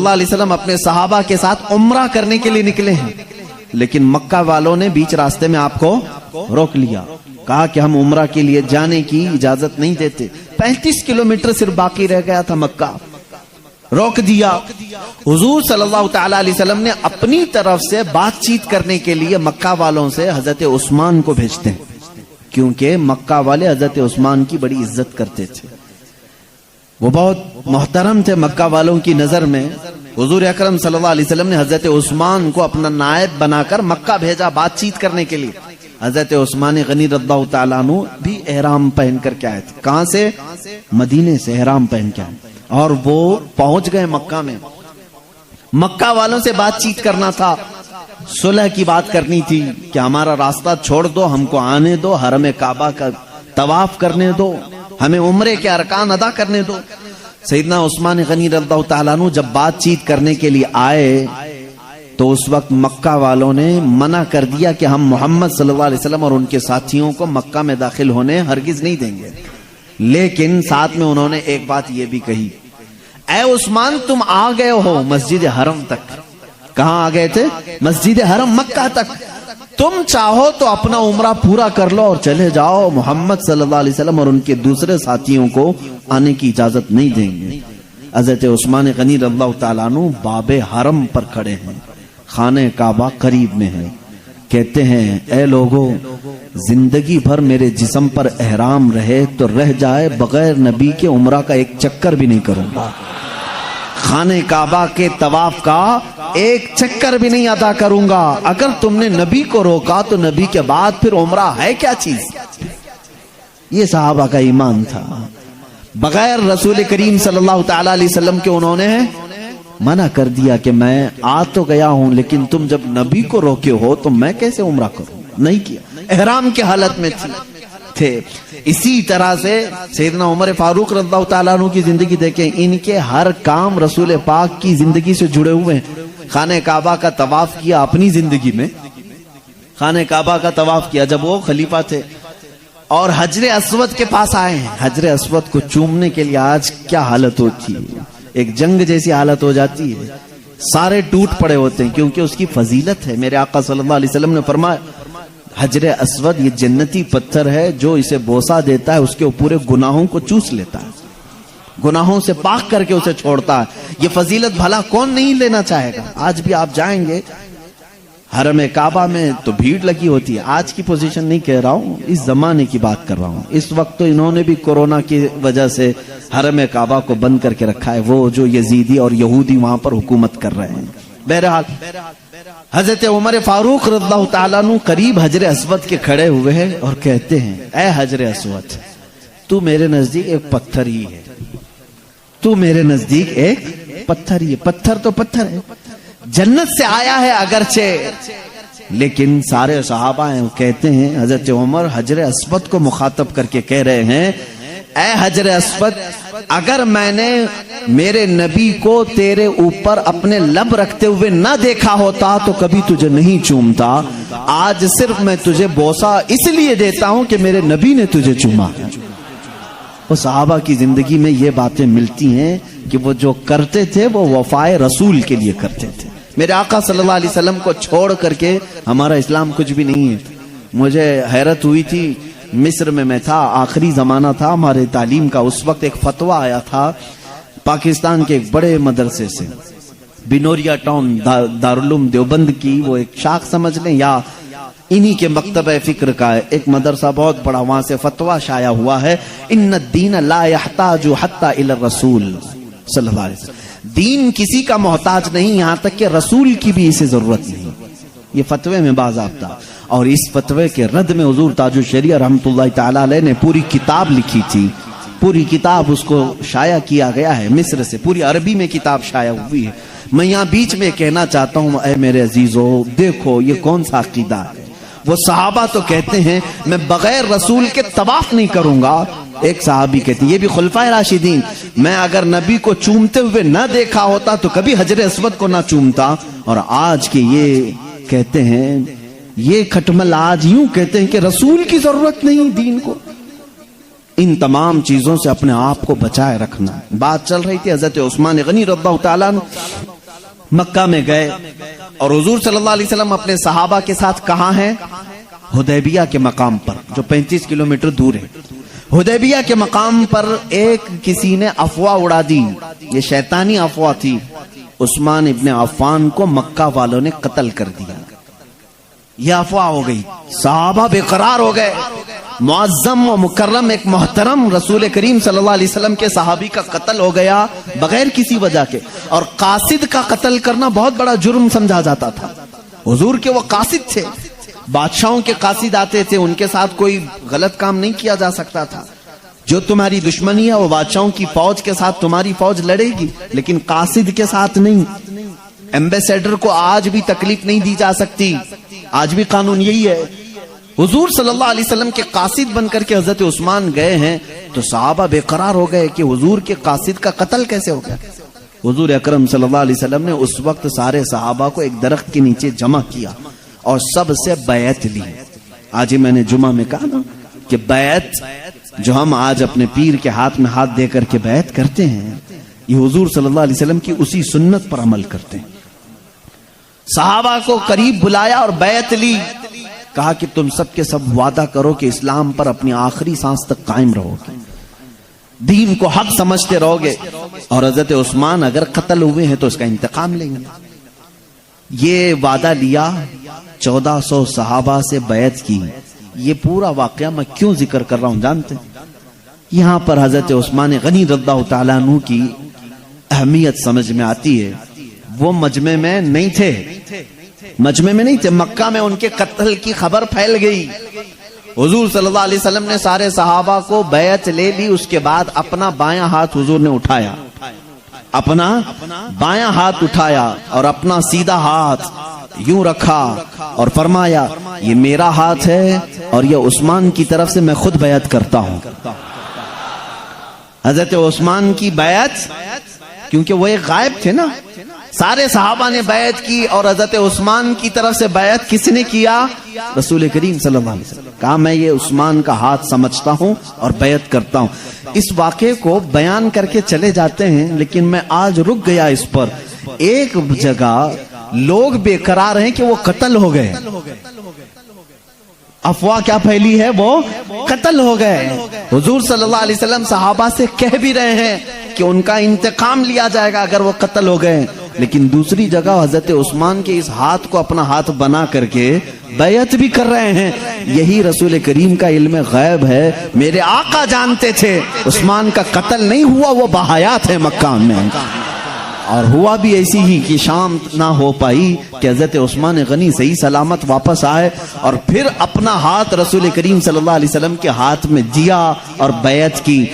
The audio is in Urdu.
اللہ علیہ وسلم اپنے صحابہ کے ساتھ عمرہ کرنے کے لیے نکلے ہیں، لیکن مکہ والوں نے بیچ راستے میں آپ کو روک لیا، کہا کہ ہم عمرہ کے لیے جانے کی اجازت نہیں دیتے۔ 35 کلومیٹر صرف باقی رہ گیا تھا مکہ، روک دیا۔ حضور صلی اللہ تعالی علیہ وسلم نے اپنی طرف سے بات چیت کرنے کے لیے مکہ والوں سے حضرت عثمان کو بھیجتے ہیں، کیونکہ مکہ والے حضرت عثمان کی بڑی عزت کرتے تھے، وہ بہت محترم تھے مکہ والوں کی نظر میں۔ حضور اکرم صلی اللہ علیہ وسلم نے حضرت عثمان کو اپنا نائب بنا کر مکہ بھیجا بات چیت کرنے کے لیے۔ حضرت عثمان غنی رضی اللہ تعالیٰ عنہ بھی احرام پہن کر کے آئے تھے، کہاں سے؟ مدینے سے احرام پہن کے آئے، اور وہ پہنچ گئے مکہ میں۔ مکہ والوں سے بات چیت کرنا تھا، صلح کی بات کرنی تھی کہ ہمارا راستہ چھوڑ دو، ہم کو آنے دو، حرم کعبہ کا طواف کرنے دو، ہمیں عمرے کے ارکان ادا کرنے دو۔ سیدنا عثمان غنی رضی اللہ تعالیٰ عنہ جب بات چیت کرنے کے لیے آئے تو اس وقت مکہ والوں نے منع کر دیا کہ ہم محمد صلی اللہ علیہ وسلم اور ان کے ساتھیوں کو مکہ میں داخل ہونے ہرگز نہیں دیں گے، لیکن ساتھ میں انہوں نے ایک بات یہ بھی کہی، اے عثمان تم آ گئے ہو مسجد حرم تک۔ کہاں آ گئے تھے؟ مسجد حرم مکہ تک۔ تم چاہو تو اپنا عمرہ پورا کر لو اور چلے جاؤ، محمد صلی اللہ علیہ وسلم اور ان کے دوسرے ساتھیوں کو آنے کی اجازت نہیں دیں گے۔ حضرت عثمان غنی رضی اللہ تعالیٰ عنہ باب حرم پر کھڑے ہیں، خانہ کعبہ قریب میں ہے، کہتے ہیں اے لوگو، زندگی بھر میرے جسم پر احرام رہے تو رہ جائے، بغیر نبی کے عمرہ کا ایک چکر بھی نہیں کروں گا، خانہ کعبہ کے طواف کا ایک چکر بھی نہیں ادا کروں گا۔ اگر تم نے نبی کو روکا تو نبی کے بعد پھر عمرہ ہے کیا چیز؟ یہ صحابہ کا ایمان تھا۔ بغیر رسول کریم صلی اللہ تعالی علیہ وسلم کے انہوں نے منع کر دیا کہ میں آ تو گیا ہوں، لیکن تم جب نبی کو روکے ہو تو میں کیسے عمرہ کروں؟ نہیں کیا، احرام کی حالت میں تھے۔ اسی طرح سے سیدنا عمر فاروق رضی اللہ تعالیٰ عنہ کی زندگی دیکھیں، ان کے ہر کام رسول پاک کی زندگی سے جڑے ہوئے ہیں۔ خانہ کعبہ کا طواف کیا اپنی زندگی میں، خانہ کعبہ کا طواف کیا جب وہ خلیفہ تھے، اور حجر اسود کے پاس آئے ہیں۔ حجر اسود کو چومنے کے لیے آج کیا حالت ہوتی ہے، ایک جنگ جیسی حالت ہو جاتی ہے، سارے ٹوٹ پڑے ہوتے ہیں، کیونکہ اس کی فضیلت ہے۔ میرے آقا صلی اللہ علیہ وسلم نے فرمایا حجر اسود یہ جنتی پتھر ہے، جو اسے بوسہ دیتا ہے اس کے پورے گناہوں کو چوس لیتا ہے، گناہوں سے پاک کر کے اسے چھوڑتا ہے۔ یہ فضیلت بھلا کون نہیں لینا چاہے گا؟ آج بھی آپ جائیں گے حرم کعبہ میں تو بھیڑ لگی ہوتی ہے۔ آج کی پوزیشن نہیں کہہ رہا ہوں، اس زمانے کی بات کر رہا ہوں۔ اس وقت تو انہوں نے بھی کورونا کی وجہ سے حرم کعبہ کو بند کر کے رکھا ہے، وہ جو یزیدی اور یہودی وہاں پر حکومت کر رہے ہیں۔ بہرحال حضرت عمر فاروق رضی اللہ تعالیٰ عنہ قریب حجر اسود کے کھڑے ہوئے ہیں اور کہتے ہیں اے حجر اسود، تو میرے نزدیک ایک پتھر ہی ہے، تو میرے نزدیک ایک پتھر ہی ہے۔ پتھر تو پتھر ہے، جنت سے آیا ہے اگرچہ، لیکن سارے صحابہ ہیں، کہتے ہیں حضرت عمر حجر اسود کو مخاطب کر کے کہہ رہے ہیں اے حجر اسود، اگر میں نے میرے نبی کو تیرے اوپر اپنے لب رکھتے ہوئے نہ دیکھا ہوتا تو کبھی تجھے نہیں چومتا، آج صرف میں تجھے بوسہ اس لیے دیتا ہوں کہ میرے نبی نے تجھے چوما۔ وہ صحابہ کی زندگی میں یہ باتیں ملتی ہیں کہ وہ جو کرتے تھے وہ وفائے رسول کے لیے کرتے تھے۔ میرے آقا صلی اللہ علیہ وسلم کو چھوڑ کر کے ہمارا اسلام کچھ بھی نہیں ہے۔ مجھے حیرت ہوئی تھی، مصر میں تھا، آخری زمانہ تھا ہمارے تعلیم کا، اس وقت ایک فتویٰ آیا تھا پاکستان کے ایک بڑے مدرسے سے، بنوریا ٹاؤن، دارالعلوم دیوبند کی وہ ایک شاخ سمجھ لیں یا انہی کے مکتبہ فکر کا ہے، ایک مدرسہ بہت بڑا، وہاں سے فتویٰ شائع ہوا ہے ان الدین لا یحتاج حتی الی الرسول صلی اللہ علیہ وسلم، دین کسی کا محتاج نہیں یہاں تک کہ رسول کی بھی اسے ضرورت نہیں۔ یہ فتوے میں باضابطہ، اور اس فتوے کے رد میں حضور تاج الشریعہ رحمۃ اللہ تعالی علیہ نے پوری کتاب لکھی تھی، پوری کتاب اس کو شائع کیا گیا ہے مصر سے، پوری عربی میں کتاب شائع ہوئی ہے۔ میں یہاں بیچ میں کہنا چاہتا ہوں اے میرے عزیزو، دیکھو یہ کون سا عقیدہ ہے۔ وہ صحابہ تو کہتے ہیں میں بغیر رسول کے طواف نہیں کروں گا، ایک صحابی کہتے ہیں، یہ بھی خلفائے راشدین، میں اگر نبی کو چومتے ہوئے نہ دیکھا ہوتا تو کبھی حجر اسود کو نہ چومتا، اور آج کے یہ کہتے ہیں، یہ کھٹمل آج یوں کہتے ہیں کہ رسول کی ضرورت نہیں دین کو۔ ان تمام چیزوں سے اپنے آپ کو بچائے رکھنا۔ بات چل رہی تھی حضرت عثمان غنی رضی اللہ تعالیٰ عنہ مکہ میں گئے اور حضور صلی اللہ علیہ وسلم اپنے صحابہ کے ساتھ کہاں ہیں؟ حدیبیہ کے مقام پر، جو 35 کلومیٹر دور ہے۔ حدیبیہ کے مقام پر ایک کسی نے افواہ اڑا دی، یہ شیطانی افواہ تھی، عثمان ابن عفان کو مکہ والوں نے قتل کر دیا۔ یہ افواہ ہو گئی، صحابہ بے قرار ہو گئے۔ معظم و مکرم ایک محترم رسول کریم صلی اللہ علیہ وسلم کے صحابی کا قتل ہو گیا بغیر کسی وجہ کے، اور قاصد کا قتل کرنا بہت بڑا جرم سمجھا جاتا تھا۔ حضور کے وہ قاصد تھے، بادشاہوں کے قاصد آتے تھے، ان کے ساتھ کوئی غلط کام نہیں کیا جا سکتا تھا۔ جو تمہاری دشمنی ہے وہ بادشاہوں کی فوج کے ساتھ تمہاری فوج لڑے گی، لیکن قاصد کے ساتھ نہیں۔ ایمبیسیڈر کو آج بھی تکلیف نہیں دی جا سکتی، آج بھی قانون یہی ہے۔ حضور صلی اللہ علیہ وسلم کے قاصد بن کر کے حضرت عثمان گئے ہیں، تو صحابہ بے قرار ہو گئے کہ حضور کے قاصد کا قتل کیسے ہو گیا۔ حضور اکرم صلی اللہ علیہ وسلم نے اس وقت سارے صحابہ کو ایک درخت کے نیچے جمع کیا اور سب سے بیعت لی۔ آج ہی میں نے جمعہ میں کہا نا کہ بیعت جو ہم آج اپنے پیر کے ہاتھ میں ہاتھ دے کر کے بیعت کرتے ہیں، یہ حضور صلی اللہ علیہ وسلم کی اسی سنت پر عمل کرتے ہیں۔ صحابہ کو قریب بلایا اور بیعت لی، کہا کہ تم سب کے سب وعدہ کرو کہ اسلام پر اپنی آخری سانس تک قائم رہو گے، دین کو حق سمجھتے رہو گے، اور حضرت عثمان اگر قتل ہوئے ہیں تو اس کا انتقام لیں گے۔ یہ وعدہ لیا، 1400 صحابہ سے بیعت کی۔ یہ پورا واقعہ میں کیوں ذکر کر رہا ہوں جانتے ہیں؟ یہاں پر حضرت عثمان غنی رضی اللہ تعالیٰ عنہ کی اہمیت سمجھ میں آتی ہے۔ وہ مجمع میں نہیں تھے، مکہ میں ان کے قتل کی خبر پھیل گئی۔ حضور صلی اللہ علیہ وسلم نے سارے صحابہ کو بیعت لے لی، اس کے بعد اپنا بایاں ہاتھ حضور نے اٹھایا، اپنا بایاں ہاتھ اٹھایا اور اپنا سیدھا ہاتھ یوں رکھا اور فرمایا یہ میرا ہاتھ ہے اور یہ عثمان کی طرف سے میں خود بیعت کرتا ہوں۔ حضرت عثمان کی بیعت، کیونکہ وہ ایک غائب تھے نا، سارے صحابہ نے بیعت کی اور حضرت عثمان کی طرف سے بیعت کس نے کیا؟ رسول کریم صلی اللہ علیہ وسلم۔ کہا میں یہ عثمان کا ہاتھ سمجھتا ہوں اور بیعت کرتا ہوں۔ اس واقعے کو بیان کر کے چلے جاتے ہیں، لیکن میں آج رک گیا اس پر۔ ایک جگہ لوگ بے قرار ہیں کہ وہ قتل ہو گئے، افواہ کیا پھیلی ہے؟ وہ قتل ہو گئے۔ حضور صلی اللہ علیہ وسلم صحابہ سے کہہ بھی رہے ہیں کہ ان کا انتقام لیا جائے گا اگر وہ قتل ہو گئے، لیکن دوسری جگہ حضرت عثمان کے اس ہاتھ کو اپنا ہاتھ بنا کر کے بیعت بھی کر رہے ہیں۔ یہی رسول کریم کا علم غیب ہے۔ میرے آقا جانتے تھے عثمان کا قتل نہیں ہوا، وہ بحیات ہے مکہ میں، اور ہوا بھی ایسی ہی کہ شام نہ ہو پائی کہ حضرت عثمان غنی صحیح سلامت واپس آئے اور پھر اپنا ہاتھ رسول کریم صلی اللہ علیہ وسلم کے ہاتھ میں دیا اور بیعت کی۔